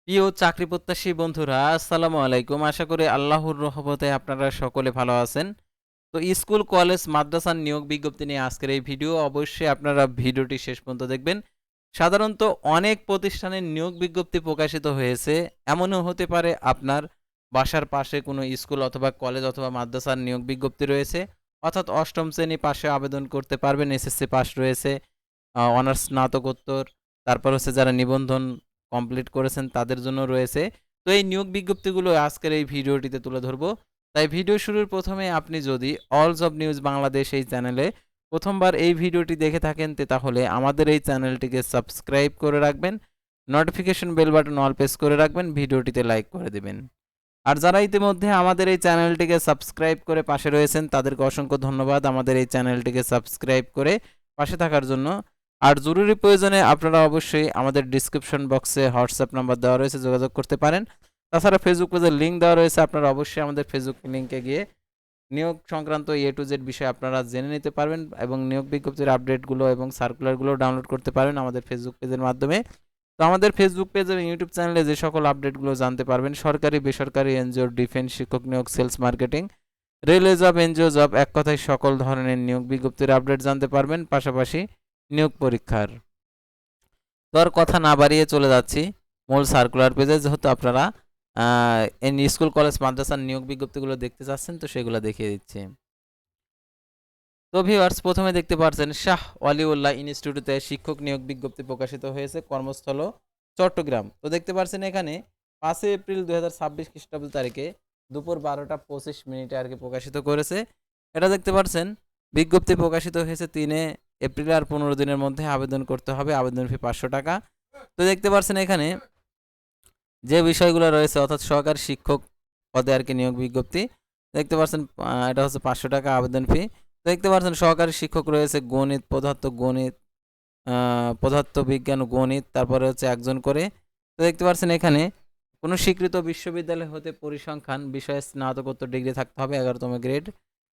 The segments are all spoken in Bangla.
প্রিয় চাকরি প্রত্যাশী বন্ধুরা, আসসালামু আলাইকুম। আশা করি আল্লাহর রহমতে আপনারা সকলে ভালো আছেন। তো স্কুল, কলেজ, মাদ্রাসার নিয়োগ বিজ্ঞপ্তি নিয়ে আজকের এই ভিডিও। অবশ্যই আপনারা ভিডিওটি শেষ পর্যন্ত দেখবেন। সাধারণত অনেক প্রতিষ্ঠানের নিয়োগ বিজ্ঞপ্তি প্রকাশিত হয়েছে। এমনও হতে পারে আপনার বাসার পাশে কোনো স্কুল অথবা কলেজ অথবা মাদ্রাসার নিয়োগ বিজ্ঞপ্তি রয়েছে। অর্থাৎ অষ্টম শ্রেণী পাশে আবেদন করতে পারবেন। এসএসসি পাস রয়েছে, অনার্স স্নাতকোত্তর, তারপর হচ্ছে যারা নিবন্ধন কমপ্লিট করেছেন তাদের জন্য রয়েছে। তো এই নিয়োগ বিজ্ঞপ্তিগুলো আজকের এই ভিডিওটিতে তুলে ধরবো। তাই ভিডিও শুরুর প্রথমে আপনি যদি অল জব নিউজ বাংলাদেশ এই চ্যানেলে প্রথমবার এই ভিডিওটি দেখে থাকেন তাহলে আমাদের এই চ্যানেলটিকে সাবস্ক্রাইব করে রাখবেন, notification bell button all press করে রাখবেন, ভিডিওটিতে লাইক করে দেবেন। আর যারা ইতিমধ্যে আমাদের এই চ্যানেলটিকে সাবস্ক্রাইব করে পাশে রয়েছেন তাদেরকে অসংখ্য ধন্যবাদ আমাদের এই চ্যানেলটিকে সাবস্ক্রাইব করে পাশে থাকার জন্য। আর জরুরি প্রয়োজনে আপনারা অবশ্যই আমাদের ডিসক্রিপশন বক্সে হোয়াটসঅ্যাপ নাম্বার দেওয়া রয়েছে, যোগাযোগ করতে পারেন। তাছাড়া ফেসবুক পেজের লিঙ্ক দেওয়া রয়েছে, আপনারা অবশ্যই আমাদের ফেসবুক লিঙ্কে গিয়ে নিয়োগ সংক্রান্ত টু জেড বিষয়ে আপনারা জেনে নিতে পারবেন এবং নিয়োগ বিজ্ঞপ্তির আপডেটগুলো এবং সার্কুলারগুলো ডাউনলোড করতে পারেন আমাদের ফেসবুক পেজের মাধ্যমে। তো আমাদের ফেসবুক পেজ এবং ইউটিউব চ্যানেলে যে সকল আপডেটগুলো জানতে পারবেন, সরকারি, বেসরকারি, এনজিও, ডিফেন্স, শিক্ষক নিয়োগ, sales marketing, railway job, NGO job, এক কথায় সকল ধরনের নিয়োগ বিজ্ঞপ্তির আপডেট জানতে পারবেন, পাশাপাশি নিয়োগ পরীক্ষার। তো আর কথা না বাড়িয়ে চলে যাচ্ছি মূল সার্কুলার পেজে, যেহেতু আপনারা স্কুল, কলেজ, মাদ্রাসার নিয়োগ বিজ্ঞপ্তিগুলো দেখতে চাচ্ছেন, তো সেগুলো দেখিয়ে দিচ্ছি। তো ভিউয়ার্স, প্রথমে দেখতে পাচ্ছেন শাহ ওয়ালিউল্লাহ ইনস্টিটিউটে শিক্ষক নিয়োগ বিজ্ঞপ্তি প্রকাশিত হয়েছে, কর্মস্থল চট্টগ্রাম। তো দেখতে পাচ্ছেন এখানে 5 এপ্রিল 2026 খ্রিস্টাব্দ তারিখে দুপুর 12টা 25 মিনিটে আর কি প্রকাশিত করেছে। এটা দেখতে পাচ্ছেন বিজ্ঞপ্তি প্রকাশিত হয়েছে 3 এপ্রিল, আর 15 দিনের মধ্যে আবেদন করতে হবে। আবেদন ফি 500 টাকা। তো দেখতে পাচ্ছেন এখানে যে বিষয়গুলো রয়েছে, অর্থাৎ সহকারী শিক্ষক পদে আর কি নিয়োগ বিজ্ঞপ্তি দেখতে পাচ্ছেন। এটা হচ্ছে 500 টাকা আবেদন ফি। দেখতে পাচ্ছেন সহকারী শিক্ষক রয়েছে গণিত, গণিত, পদার্থ বিজ্ঞান, গণিত, তারপরে হচ্ছে একজন করে। তো দেখতে পাচ্ছেন এখানে কোনো স্বীকৃত বিশ্ববিদ্যালয় হতে পরিসংখ্যান বিষয়ে স্নাতকোত্তর ডিগ্রি থাকতে হবে, 11তম গ্রেড,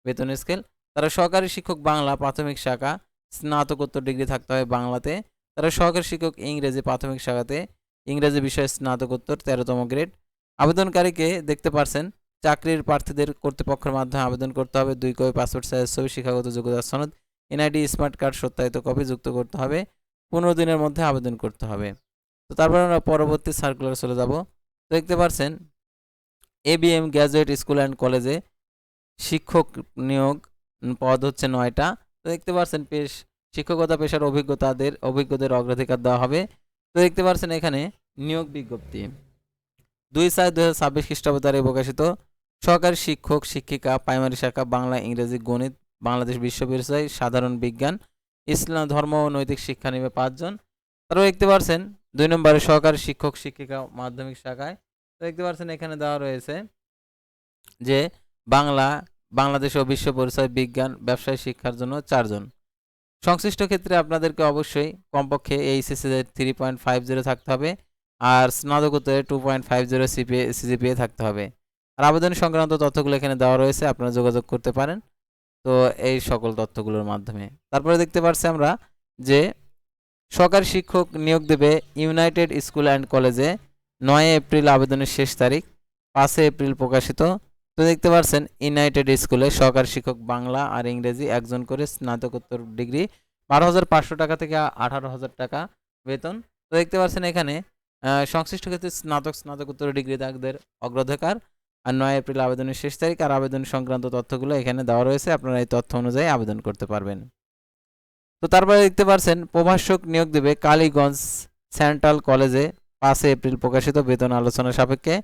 বেতন স্কেল। তারা সহকারী শিক্ষক বাংলা প্রাথমিক শাখা, স্নাতকোত্তর ডিগ্রি থাকতে হবে বাংলাতে। তারা সহকারী শিক্ষক ইংরেজি প্রাথমিক শাখাতে, ইংরেজি বিষয়ে স্নাতকোত্তর, 13তম গ্রেড। আবেদনকারীকে দেখতে পাচ্ছেন চাকরির প্রার্থীদের কর্তৃপক্ষের মাধ্যমে আবেদন করতে হবে। 2 কপি পাসপোর্ট সাইজ ছবি, শিক্ষাগত যোগ্যতা সনদ, এনআইডি, স্মার্ট কার্ড সত্যায়িত কপি যুক্ত করতে হবে। 15 দিনের মধ্যে আবেদন করতে হবে। তো তারপর আমরা পরবর্তী সার্কুলার চলে যাব। দেখতে পাচ্ছেন এবিএম গ্র্যাজুয়েট স্কুল অ্যান্ড কলেজে শিক্ষক নিয়োগ পদ হচ্ছে 9টা। তো দেখতে পাচ্ছেন শিক্ষকতা পেশার অভিজ্ঞদের অগ্রাধিকার দেওয়া হবে। তো দেখতে পাচ্ছেন এখানে নিয়োগ বিজ্ঞপ্তি 2/4/2026 খ্রিস্টাব্দ তারিখে প্রকাশিত। সহকারী শিক্ষক শিক্ষিকা প্রাইমারি শাখা বাংলা, ইংরেজি, গণিত, বাংলাদেশ বিশ্ব পরিচয়, সাধারণ বিজ্ঞান, ইসলাম ধর্ম ও নৈতিক শিক্ষা নেবে 5 জন। তারপর দেখতে পাচ্ছেন 2 নম্বরে সহকারী শিক্ষক শিক্ষিকা মাধ্যমিক শাখায়। তো দেখতে পাচ্ছেন এখানে দেওয়া রয়েছে যে বাংলা, বাংলাদেশ ও বিশ্ব পরিচয়, বিজ্ঞান, ব্যবসায় শিক্ষার জন্য 4 জন। সংশ্লিষ্ট ক্ষেত্রে আপনাদেরকে অবশ্যই কমপক্ষে এইচএসসি 3.50 থাকতে হবে, আর স্নাতকোত্তরে 2.50 সিজিপিএ থাকতে হবে। আর আবেদন সংক্রান্ত তথ্যগুলো এখানে দেওয়া রয়েছে, আপনারা যোগাযোগ করতে পারেন তো এই সকল তথ্যগুলোর মাধ্যমে। তারপরে দেখতে পাচ্ছি আমরা যে সহকারী শিক্ষক নিয়োগ দেবে ইউনাইটেড স্কুল অ্যান্ড কলেজে। 9 এপ্রিল আবেদনের শেষ তারিখ, 5 এপ্রিল প্রকাশিত। তো দেখতে পাচ্ছেন ইউনাইটেড স্কুলে সহকারী শিক্ষক বাংলা আর ইংরেজি একজন করে, স্নাতকোত্তর ডিগ্রি, 12,500 টাকা থেকে 18,000 টাকা বেতন। তো দেখতে পাচ্ছেন এখানে সংশ্লিষ্ট ক্ষেত্রে স্নাতকোত্তর ডিগ্রি থাকদের অগ্রাধিকার। আর 9 এপ্রিল আবেদনের শেষ তারিখ, আর আবেদন সংক্রান্ত তথ্যগুলো এখানে দেওয়া রয়েছে, আপনারা এই তথ্য অনুযায়ী আবেদন করতে পারবেন। তো তারপরে দেখতে পাচ্ছেন প্রভাষক নিয়োগ দেবে কালীগঞ্জ সেন্ট্রাল কলেজে, 5 এপ্রিল প্রকাশিত, বেতন আলোচনা সাপেক্ষে।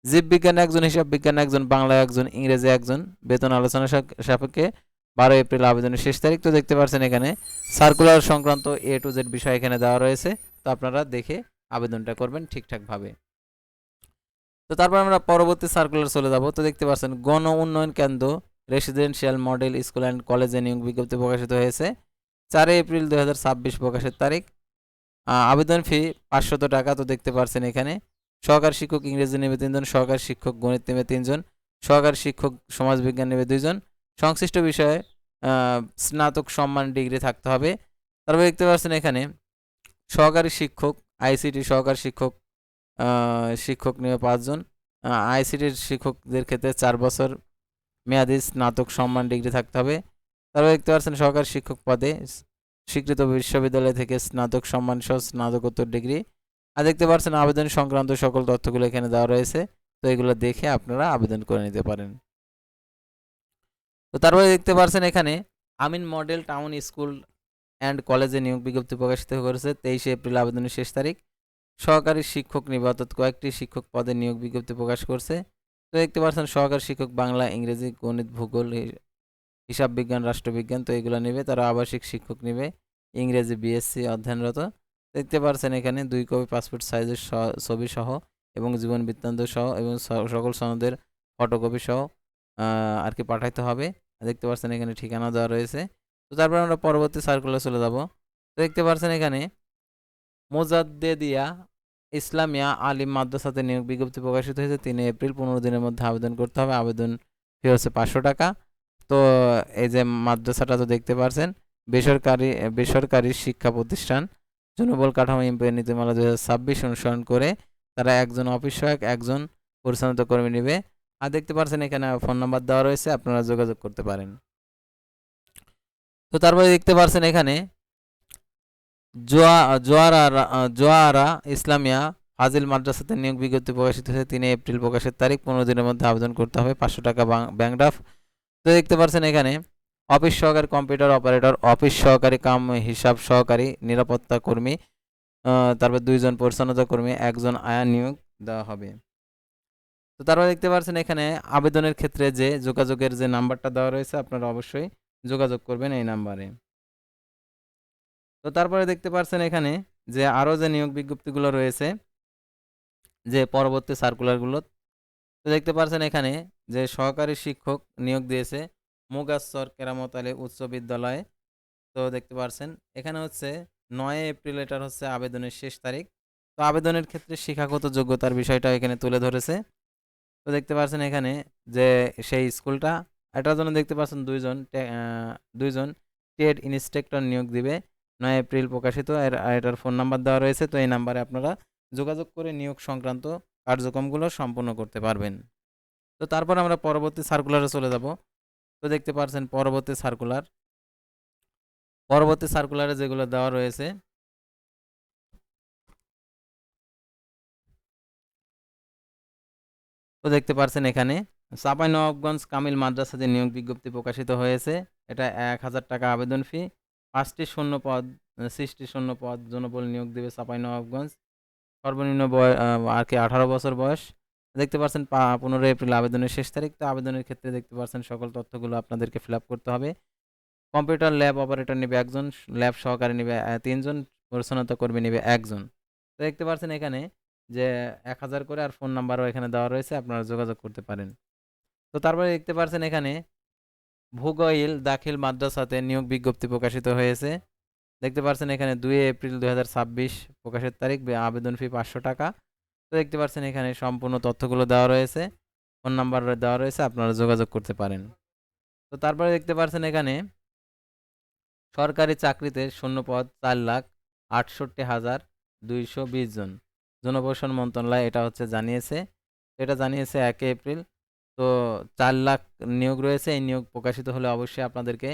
জীববিজ্ঞান একজন, হিসাব বিজ্ঞান একজন, বাংলা একজন, ইংরেজি একজন, বেতন আলোচনা সাপেক্ষে। 12 এপ্রিল আবেদনের শেষ তারিখ। তো দেখতে পাচ্ছেন এখানে সার্কুলার সংক্রান্ত টু জেড বিষয় এখানে দেওয়া রয়েছে, তো আপনারা দেখে আবেদনটা করবেন ঠিকঠাকভাবে। তো তারপর আমরা পরবর্তী সার্কুলার চলে যাব। তো দেখতে পাচ্ছেন গণ উন্নয়ন কেন্দ্র রেসিডেন্সিয়াল মডেল স্কুল অ্যান্ড কলেজে নিয়োগ বিজ্ঞপ্তি প্রকাশিত হয়েছে, 4 এপ্রিল 2026 প্রকাশের তারিখ। আবেদন ফি 500 টাকা। তো দেখতে পাচ্ছেন এখানে সহকারী শিক্ষক ইংরেজি নেবে 3 জন, সহকারী শিক্ষক গণিত নেবে 3 জন, সহকারী শিক্ষক সমাজবিজ্ঞান নেবে 2 জন। সংশ্লিষ্ট বিষয়ে স্নাতক সম্মান ডিগ্রি থাকতে হবে। তারপরে দেখতে পাচ্ছেন এখানে সহকারী শিক্ষক আইসিটি সহকারী শিক্ষক শিক্ষক নিবে ৫ জন। আইসিটির শিক্ষকদের ক্ষেত্রে ৪ বছর মেয়াদি স্নাতক সম্মান ডিগ্রি থাকতে হবে। তারপর দেখতে পাচ্ছেন সহকারী শিক্ষক পদে স্বীকৃত বিশ্ববিদ্যালয় থেকে স্নাতক সম্মানসহ স্নাতকোত্তর ডিগ্রি। আর দেখতে পাচ্ছেন আবেদন সংক্রান্ত সকল তথ্যগুলো এখানে দেওয়া রয়েছে। তো এগুলো দেখে আপনারা আবেদন করে নিতে পারেন। তো তারপরে দেখতে পাচ্ছেন এখানে আমিন মডেল টাউন স্কুল অ্যান্ড কলেজে নিয়োগ বিজ্ঞপ্তি প্রকাশিত করেছে। 23 এপ্রিল আবেদনের শেষ তারিখ। সহকারী শিক্ষক নিবে, অর্থাৎ কয়েকটি শিক্ষক পদে নিয়োগ বিজ্ঞপ্তি প্রকাশ করছে। তো দেখতে পাচ্ছেন সহকারী শিক্ষক বাংলা, ইংরেজি, গণিত, ভূগোল, হিসাব বিজ্ঞান, রাষ্ট্রবিজ্ঞান, তো এগুলো নেবে। তারা আবাসিক শিক্ষক নেবে, ইংরেজি বিএসসি অধ্যয়নরত। দেখতে পাচ্ছেন এখানে 2 কপি পাসপোর্ট সাইজের ছবি সহ এবং জীবন বৃত্তান্ত সহ এবং সকল সনদের ফটোকপি সহ আর কি পাঠাইতে হবে। দেখতে পাচ্ছেন এখানে ঠিকানা দেওয়া রয়েছে। তো তারপর আমরা পরবর্তী সার্কুলার চলে যাব। তো দেখতে পাচ্ছেন এখানে মোজাদ্দেদিয়া ইসলামিয়া আলিম মাদ্রাসাতে নিয়োগ বিজ্ঞপ্তি প্রকাশিত হয়েছে। 3 এপ্রিল। 15 দিনের মধ্যে আবেদন করতে হবে। আবেদন ফি হচ্ছে 500 টাকা। তো এই যে মাদ্রাসাটা তো দেখতে পাচ্ছেন বেসরকারি শিক্ষা প্রতিষ্ঠান জনবল কাঠামো ইম্প্লয়ি নীতিমালা 2026 অনুসরণ করে তারা একজন অফিস সহায়ক, একজন পরিচালিত কর্মী নেবে। আর দেখতে পাচ্ছেন এখানে ফোন নাম্বার দেওয়া রয়েছে, আপনারা যোগাযোগ করতে পারেন। তো তারপরে দেখতে পাচ্ছেন এখানে জোয়ারা ইসলামিয়া ফাজিল মাদ্রাসাতে নিয়োগ বিজ্ঞপ্তি প্রকাশিত হয়েছে। 3 এপ্রিল প্রকাশের তারিখ। 15 দিনের মধ্যে আবেদন করতে হবে। 500 টাকা ব্যাংক ড্রাফট। তো দেখতে পাচ্ছেন এখানে অফিস সহকারী, কম্পিউটার অপারেটর, অফিস সহকারী কাম হিসাব সহকারী, নিরাপত্তা কর্মী, তারপর 2 জন পরিচ্ছন্নতা কর্মী, 1 জন আয়া নিয়োগ দেওয়া হবে। তো তারপর দেখতে পাচ্ছেন এখানে আবেদনের ক্ষেত্রে যে যোগাযোগের যে নাম্বারটা দেওয়া রয়েছে, আপনারা অবশ্যই যোগাযোগ করবেন এই নাম্বারে। তো তারপরে দেখতে পাচ্ছেন এখানে যে আরও যে নিয়োগ বিজ্ঞপ্তিগুলো রয়েছে, যে পরবর্তী সার্কুলারগুলো, তো দেখতে পাচ্ছেন এখানে যে সহকারী শিক্ষক নিয়োগ দিয়েছে মুগাসসর কেরামত আলী উচ্চ বিদ্যালয়ে। তো দেখতে পাচ্ছেন এখানে হচ্ছে 9 এপ্রিল এটার হচ্ছে আবেদনের শেষ তারিখ। তো আবেদনের ক্ষেত্রে শিক্ষাগত যোগ্যতার বিষয়টা এখানে তুলে ধরেছে। তো দেখতে পাচ্ছেন এখানে যে সেই স্কুলটা, এটার জন্য দেখতে পাচ্ছেন দুইজন ট্রেড ইন্সট্রাক্টর নিয়োগ দিবে। 9 এপ্রিল প্রকাশিত। এটার ফোন নাম্বার দেওয়া রয়েছে। তো এই নাম্বারে আপনারা যোগাযোগ করে নিয়োগ সংক্রান্ত কার্যক্রমগুলো সম্পন্ন করতে পারবেন। তো তারপর আমরা পরবর্তী সার্কুলারে চলে যাব। তো দেখতে পাচ্ছেন পরবর্তী সার্কুলারে যেগুলো দেওয়া রয়েছে, তো দেখতে পাচ্ছেন এখানে চাঁপাইনবাবগঞ্জ কামিল মাদ্রাসাতে নিয়োগ বিজ্ঞপ্তি প্রকাশিত হয়েছে। এটা 1000 টাকা আবেদন ফি। 5টি শূন্য পদ, 60টি শূন্য পদ জনবল নিয়োগ দেবে চাঁপাইনবাবগঞ্জ। সর্বনিম্ন আর কি 18 বছর বয়স। দেখতে পাচ্ছেন 15 এপ্রিল আবেদনের শেষ তারিখ। তো আবেদনের ক্ষেত্রে দেখতে পাচ্ছেন সকল তথ্যগুলো আপনাদেরকে ফিল আপ করতে হবে। কম্পিউটার ল্যাব অপারেটর নেবে 1 জন, ল্যাব সহকারী নেবে 3 জন, পরিচ্ছন্নতা কর্মী নেবে 1 জন। তো দেখতে পাচ্ছেন এখানে যে 1000 করে, আর ফোন নাম্বারও এখানে দেওয়া রয়েছে, আপনারা যোগাযোগ করতে পারেন। তো তারপরে দেখতে পাচ্ছেন এখানে ভূগোইল দাখিল মাদ্রাসাতে নিয়োগ বিজ্ঞপ্তি প্রকাশিত হয়েছে। দেখতে পাচ্ছেন এখানে 2 এপ্রিল 2026 প্রকাশের তারিখ। আবেদন ফি 500 টাকা। তো দেখতে পাচ্ছেন এখানে সম্পূর্ণ তথ্যগুলো দেওয়া রয়েছে, ফোন নাম্বার দেওয়া রয়েছে, আপনারা যোগাযোগ করতে পারেন। তো তারপরে দেখতে পাচ্ছেন এখানে সরকারি চাকরিতে শূন্যপদ 4,68,220 জন। জনপ্রশাসন মন্ত্রণালয় এটা হচ্ছে জানিয়েছে। এটা জানিয়েছে 1 এপ্রিল। তো 4 লাখ নিয়োগ রয়েছে। এই নিয়োগ প্রকাশিত হলে অবশ্যই আপনাদেরকে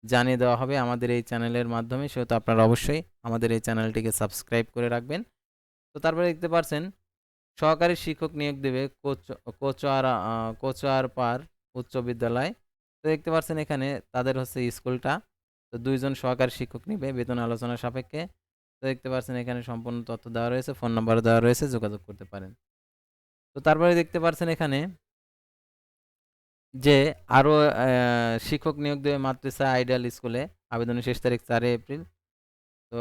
জানিয়ে দেওয়া হবে আমাদের এই চ্যানেলের মাধ্যমে। সেহেতু আপনারা অবশ্যই আমাদের এই চ্যানেলটিকে সাবস্ক্রাইব করে রাখবেন। তো তারপরে দেখতে পাচ্ছেন সহকারী শিক্ষক নিয়োগ দেবে কোচোয়ারপাড় উচ্চ বিদ্যালয়। তো দেখতে পাচ্ছেন এখানে তাদের হচ্ছে স্কুলটা। তো 2 জন সহকারী শিক্ষক নিবে বেতন আলোচনা সাপেক্ষে। তো দেখতে পাচ্ছেন এখানে সম্পূর্ণ তথ্য দেওয়া রয়েছে, ফোন নাম্বার দেওয়া রয়েছে, যোগাযোগ করতে পারেন। তো তারপরে দেখতে পাচ্ছেন এখানে যে আরও শিক্ষক নিয়োগ দেবে মাদ্রাসা আইডিয়াল স্কুলে। আবেদনের শেষ তারিখ 4 এপ্রিল। তো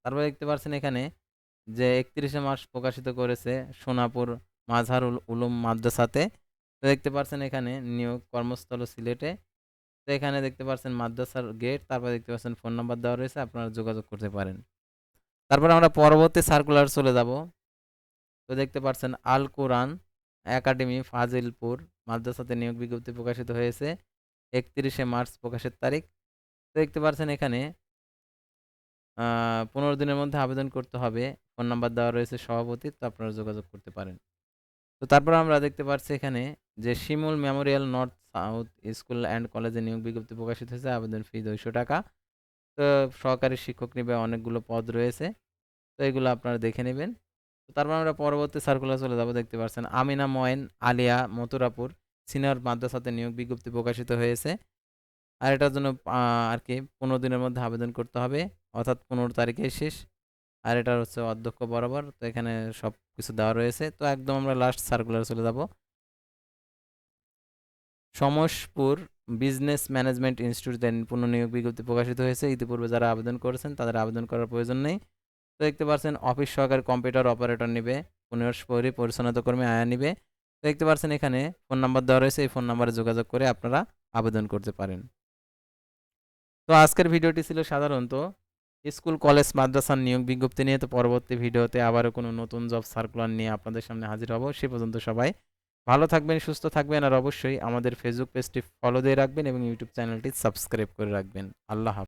তারপরে দেখতে পাচ্ছেন এখানে যে 31শে মার্চ প্রকাশিত করেছে সোনাপুর মাজহারুল উলুম মাদ্রাসাতে। তো দেখতে পাচ্ছেন এখানে নিয়োগ কর্মস্থল সিলেটে। তো এখানে দেখতে পাচ্ছেন মাদ্রাসার গেট, তারপর দেখতে পাচ্ছেন ফোন নাম্বার দেওয়া রয়েছে, আপনারা যোগাযোগ করতে পারেন। তারপর আমরা পরবর্তী সার্কুলার চলে যাব। তো দেখতে পাচ্ছেন আল কোরআন একাডেমি ফাজিলপুর মাদ্রাসাতে নিয়োগ বিজ্ঞপ্তি প্রকাশিত হয়েছে। 31শে মার্চ প্রকাশের তারিখ। তো দেখতে পাচ্ছেন এখানে 15 দিনের মধ্যে আবেদন করতে হবে। ফোন নাম্বার দেওয়া রয়েছে সভাপতির, তো আপনারা যোগাযোগ করতে পারেন। তো তারপর আমরা দেখতে পাচ্ছি এখানে যে Shimul memorial north south school and কলেজে নিয়োগ বিজ্ঞপ্তি প্রকাশিত হয়েছে। আবেদন ফি 200 টাকা। তো সহকারী শিক্ষক নিবে অনেকগুলো পদ রয়েছে। তো এগুলো আপনারা দেখে নেবেন। তো তারপর আমরা পরবর্তী সার্কুলার চলে যাব। দেখতে পাচ্ছেন আমিনা ময়েন আলিয়া মথুরাপুর সিনিয়র মাদ্রাসাতে নিয়োগ বিজ্ঞপ্তি প্রকাশিত হয়েছে। আর এটার জন্য আর কি 15 দিনের মধ্যে আবেদন করতে হবে, অর্থাৎ 15 তারিখে শেষ। আর এটা হচ্ছে অধ্যক্ষ বরাবর। তো এখানে সব কিছু দেওয়া রয়েছে। তো একদম আমরা লাস্ট সার্কুলার চলে যাব। সমসপুর বিজনেস ম্যানেজমেন্ট ইনস্টিটিউটে পুনর্নিয়োগ বিজ্ঞপ্তি প্রকাশিত হয়েছে। ইতিপূর্বে যারা আবেদন করেছেন তাদের আবেদন করার প্রয়োজন নেই। তো দেখতে পাচ্ছেন অফিস সহকারী কম্পিউটার অপারেটর নিবে, 15 পরিচ্ছন্নতা কর্মী আয়া নিবে। তো দেখতে পাচ্ছেন এখানে ফোন নাম্বার দেওয়া রয়েছে, এই ফোন নাম্বারে যোগাযোগ করে আপনারা আবেদন করতে পারেন। তো আজকের ভিডিওটি ছিল সাধারণত স্কুল কলেজ মাদ্রাসার নিয়োগ বিজ্ঞপ্তি নিয়ে। তো পরবর্তী ভিডিওতে আবারও কোনো নতুন জব সার্কুলার নিয়ে আপনাদের সামনে হাজির হব। সে পর্যন্ত সবাই ভালো থাকবেন, সুস্থ থাকবেন, আর অবশ্যই আমাদের ফেসবুক পেজটি ফলো দিয়ে রাখবেন এবং ইউটিউব চ্যানেলটি সাবস্ক্রাইব করে রাখবেন। আল্লাহ হাফেজ।